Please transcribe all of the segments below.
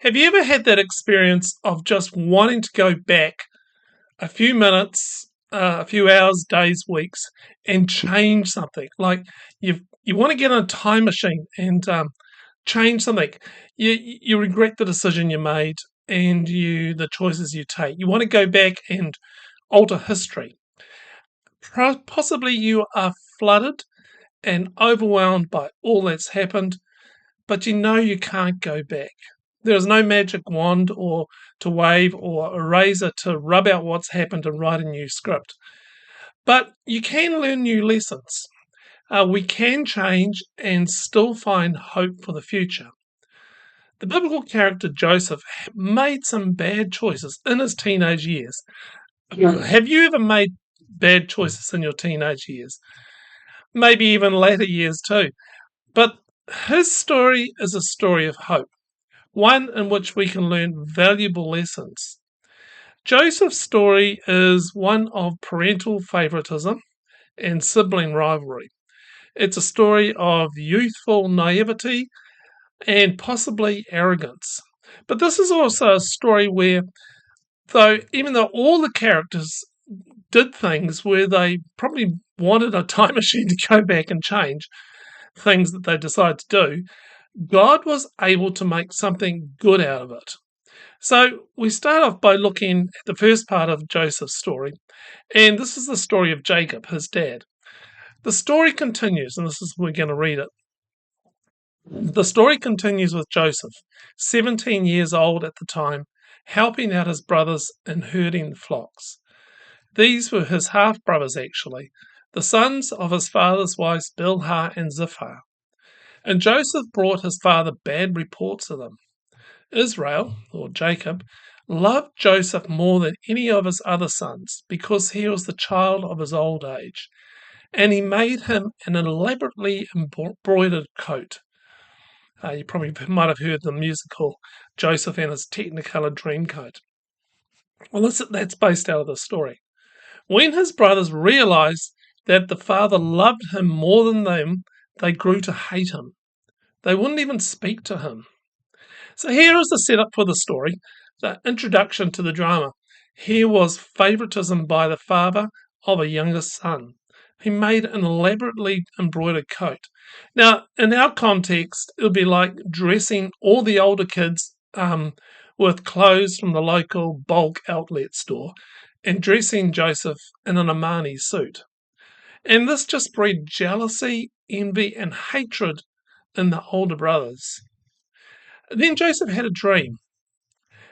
Have you ever had that experience of just wanting to go back a few minutes, a few hours, days, weeks, and change something? Like you want to get on a time machine and change something. You regret the decision you made and the choices you take. You want to go back and alter history. Possibly you are flooded and overwhelmed by all that's happened, but you know you can't go back. There is no magic wand or to wave or a razor to rub out what's happened and write a new script. But you can learn new lessons. We can change and still find hope for the future. The biblical character Joseph made some bad choices in his teenage years. Have you ever made bad choices in your teenage years? Maybe even later years too. But his story is a story of hope, one in which we can learn valuable lessons. Joseph's story is one of parental favoritism and sibling rivalry. It's a story of youthful naivety and possibly arrogance. But this is also a story where, even though all the characters did things where they probably wanted a time machine to go back and change things that they decided to do, God was able to make something good out of it. So we start off by looking at the first part of Joseph's story, and this is the story of Jacob, his dad. The story continues, and this is we're going to read it. The story continues with Joseph, 17 years old at the time, helping out his brothers in herding the flocks. These were his half-brothers, actually, the sons of his father's wives Bilhah and Zilpah. And Joseph brought his father bad reports of them. Israel, or Jacob, loved Joseph more than any of his other sons because he was the child of his old age, and he made him an elaborately embroidered coat. You probably might have heard the musical Joseph and his Technicolor Dreamcoat. Well, that's based out of the story. When his brothers realized that the father loved him more than them, they grew to hate him. They wouldn't even speak to him. So here is the setup for the story, the introduction to the drama. Here was favoritism by the father of a younger son. He made an elaborately embroidered coat. Now, in our context, it would be like dressing all the older kids with clothes from the local bulk outlet store and dressing Joseph in an Armani-suit. And this just bred jealousy, envy, and hatred in the older brothers. Then Joseph had a dream,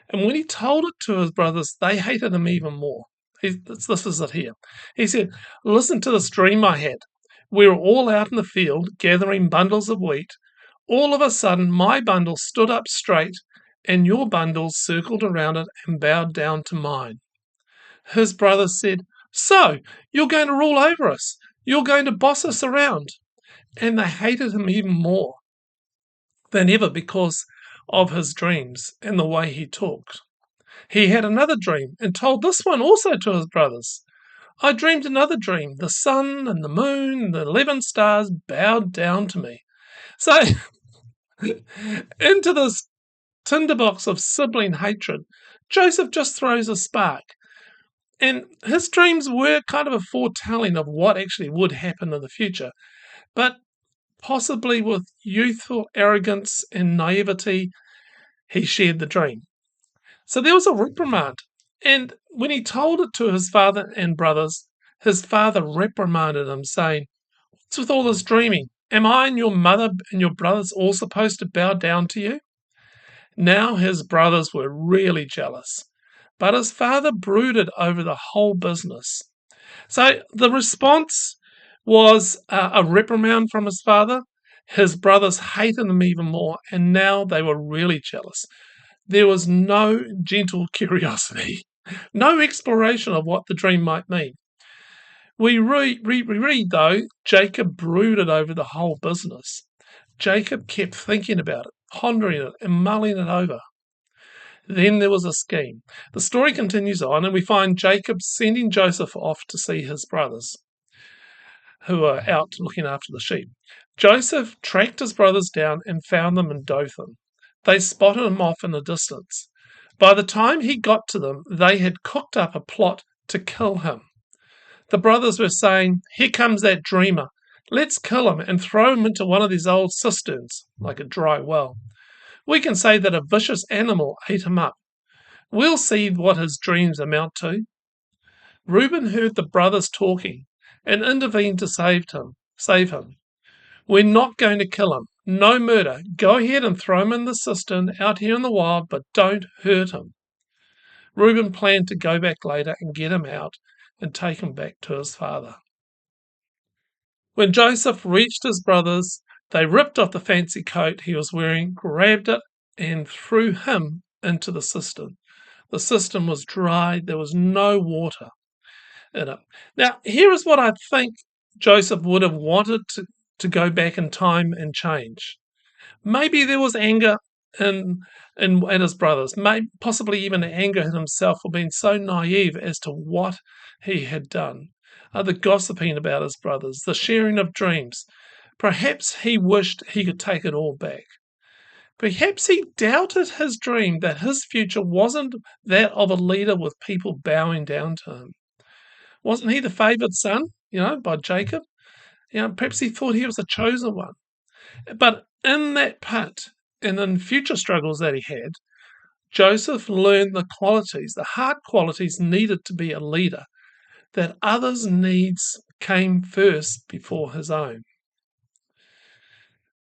and when he told it to his brothers, they hated him even more. This is it here. He said, "Listen to this dream I had. We were all out in the field gathering bundles of wheat. All of a sudden, my bundle stood up straight, and your bundles circled around it and bowed down to mine." His brothers said, "So, you're going to rule over us. You're going to boss us around." And they hated him even more than ever because of his dreams and the way he talked. He had another dream and told this one also to his brothers. "I dreamed another dream. The sun and the moon and the 11 stars bowed down to me." So, into this tinderbox of sibling hatred, Joseph just throws a spark. And his dreams were kind of a foretelling of what actually would happen in the future. But possibly with youthful arrogance and naivety, he shared the dream. So there was a reprimand. And when he told it to his father and brothers, his father reprimanded him, saying, "What's with all this dreaming? Am I and your mother and your brothers all supposed to bow down to you?" Now his brothers were really jealous, but his father brooded over the whole business. So the response was a reprimand from his father. His brothers hated him even more, and now they were really jealous. There was no gentle curiosity, no exploration of what the dream might mean. We read, though, Jacob brooded over the whole business. Jacob kept thinking about it, pondering it, and mulling it over. Then there was a scheme. The story continues on, and we find Jacob sending Joseph off to see his brothers, who are out looking after the sheep. Joseph tracked his brothers down and found them in Dothan. They spotted him off in the distance. By the time he got to them, they had cooked up a plot to kill him. The brothers were saying, "Here comes that dreamer. Let's kill him and throw him into one of these old cisterns, like a dry well. We can say that a vicious animal ate him up. We'll see what his dreams amount to." Reuben heard the brothers talking and intervened to save him. "We're not going to kill him. No murder. Go ahead and throw him in the cistern out here in the wild, but don't hurt him." Reuben planned to go back later and get him out and take him back to his father. When Joseph reached his brothers, they ripped off the fancy coat he was wearing, grabbed it, and threw him into the cistern. The cistern was dry, there was no water in it. Now, here is what I think Joseph would have wanted to go back in time and change. Maybe there was anger at his brothers, possibly even anger at himself for being so naive as to what he had done. The gossiping about his brothers, the sharing of dreams. Perhaps he wished he could take it all back. Perhaps he doubted his dream that his future wasn't that of a leader with people bowing down to him. Wasn't he the favoured son, by Jacob? Perhaps he thought he was the chosen one. But in that pit and in future struggles that he had, Joseph learned the qualities, the hard qualities needed to be a leader, that others' needs came first before his own.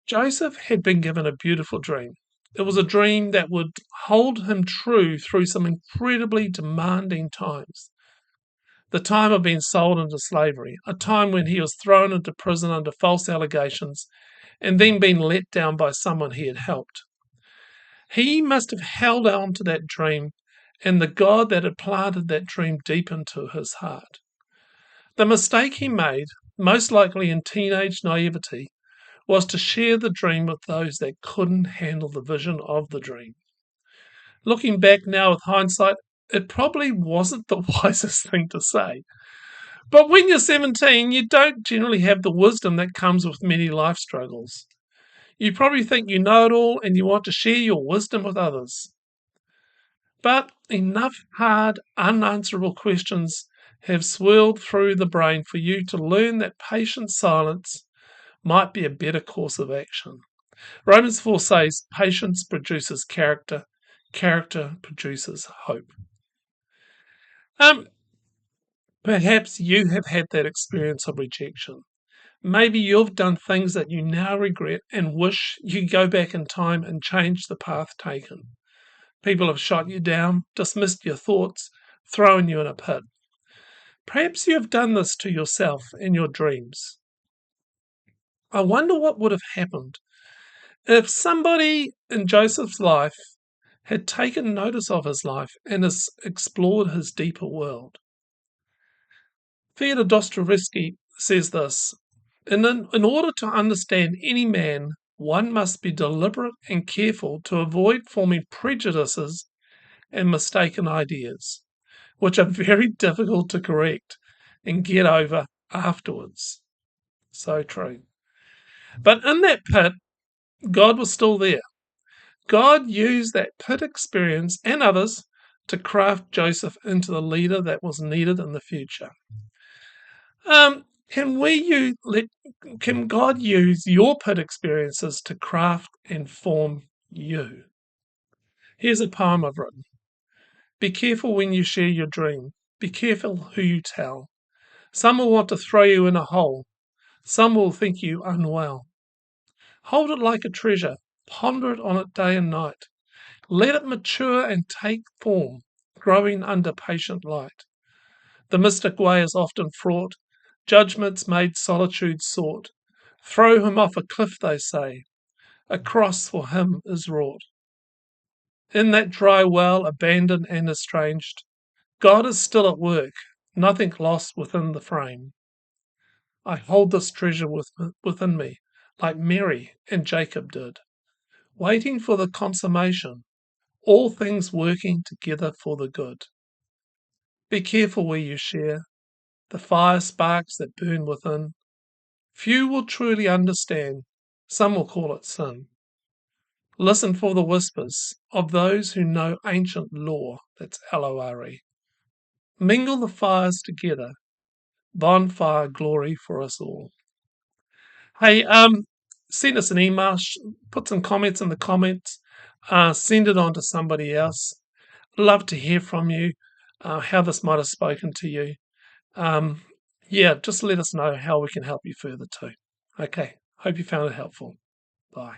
Joseph had been given a beautiful dream. It was a dream that would hold him true through some incredibly demanding times. The time of being sold into slavery, a time when he was thrown into prison under false allegations and then being let down by someone he had helped. He must have held on to that dream and the God that had planted that dream deep into his heart. The mistake he made, most likely in teenage naivety, was to share the dream with those that couldn't handle the vision of the dream. Looking back now with hindsight, it probably wasn't the wisest thing to say. But when you're 17, you don't generally have the wisdom that comes with many life struggles. You probably think you know it all and you want to share your wisdom with others. But enough hard, unanswerable questions have swirled through the brain for you to learn that patient silence might be a better course of action. Romans 4 says, patience produces character, character produces hope. Perhaps you have had that experience of rejection. Maybe you've done things that you now regret and wish you could go back in time and change the path taken. People have shot you down, dismissed your thoughts, thrown you in a pit. Perhaps you have done this to yourself in your dreams. I wonder what would have happened if somebody in Joseph's life had taken notice of his life and has explored his deeper world. Fyodor Dostoevsky says this, in order to understand any man, one must be deliberate and careful to avoid forming prejudices and mistaken ideas, which are very difficult to correct and get over afterwards. So true. But in that pit, God was still there. God used that pit experience and others to craft Joseph into the leader that was needed in the future. Can God use your pit experiences to craft and form you? Here's a poem I've written. Be careful when you share your dream. Be careful who you tell. Some will want to throw you in a hole. Some will think you unwell. Hold it like a treasure. Ponder it on it day and night. Let it mature and take form, growing under patient light. The mystic way is often fraught. Judgments made solitude sought. Throw him off a cliff, they say. A cross for him is wrought. In that dry well, abandoned and estranged, God is still at work, nothing lost within the frame. I hold this treasure within me, like Mary and Jacob did, waiting for the consummation, all things working together for the good. Be careful where you share, the fire sparks that burn within. Few will truly understand, some will call it sin. Listen for the whispers of those who know ancient lore. That's Lore. Mingle the fires together. Bonfire glory for us all. Hey, send us an email. Put some comments in the comments. Send it on to somebody else. Love to hear from you. How this might have spoken to you. Yeah, just let us know how we can help you further too. Okay. Hope you found it helpful. Bye.